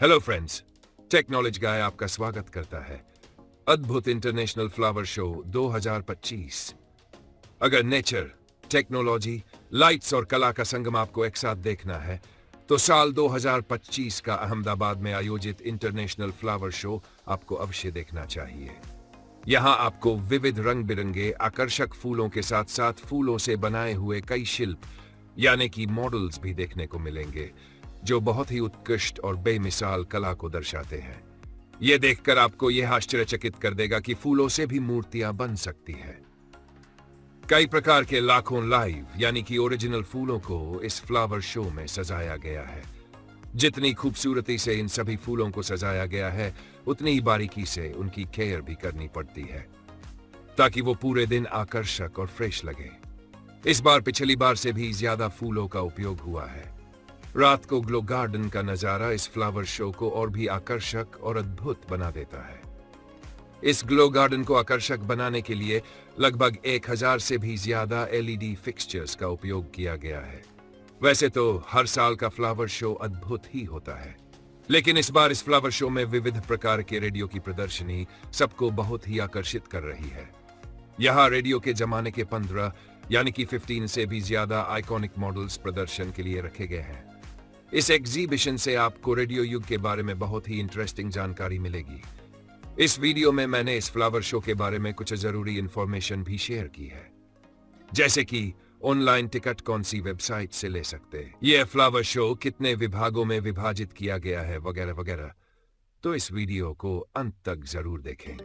Hello friends, technology गाय आपका स्वागत करता है अद्भुत इंटरनेशनल फ्लावर शो 2025। अगर नेचर, टेक्नोलॉजी, लाइट्स और कला का संगम आपको एक साथ देखना है तो साल 2025 का अहमदाबाद में आयोजित इंटरनेशनल फ्लावर शो आपको अवश्य देखना चाहिए। यहाँ आपको विविध रंग बिरंगे आकर्षक फूलों के साथ साथ फूलों से बनाए हुए कई शिल्प यानी कि मॉडल्स भी देखने को मिलेंगे, जो बहुत ही उत्कृष्ट और बेमिसाल कला को दर्शाते हैं। यह देखकर आपको यह आश्चर्यचकित कर देगा कि फूलों से भी मूर्तियां बन सकती है। कई प्रकार के लाखों लाइव यानी कि ओरिजिनल फूलों को इस फ्लावर शो में सजाया गया है। जितनी खूबसूरती से इन सभी फूलों को सजाया गया है, उतनी ही बारीकी से उनकी केयर भी करनी पड़ती है ताकि वो पूरे दिन आकर्षक और फ्रेश लगे। इस बार पिछली बार से भी ज्यादा फूलों का उपयोग हुआ है। रात को ग्लो गार्डन का नजारा इस फ्लावर शो को और भी आकर्षक और अद्भुत बना देता है। इस ग्लो गार्डन को आकर्षक बनाने के लिए लगभग 1000 से भी ज्यादा LED फिक्सचर्स का उपयोग किया गया है। वैसे तो हर साल का फ्लावर शो अद्भुत ही होता है, लेकिन इस बार इस फ्लावर शो में विविध प्रकार के रेडियो की प्रदर्शनी सबको बहुत ही आकर्षित कर रही है। यहाँ रेडियो के जमाने के 15 यानी कि 15 से भी ज्यादा आइकॉनिक मॉडल्स प्रदर्शन के लिए रखे गए हैं। इस एग्जीबिशन से आपको रेडियो युग के बारे में बहुत ही इंटरेस्टिंग जानकारी मिलेगी। इस वीडियो में मैंने इस फ्लावर शो के बारे में कुछ जरूरी इंफॉर्मेशन भी शेयर की है, जैसे कि ऑनलाइन टिकट कौन सी वेबसाइट से ले सकते हैं, यह फ्लावर शो कितने विभागों में विभाजित किया गया है, वगैरह वगैरह। तो इस वीडियो को अंत तक जरूर देखें।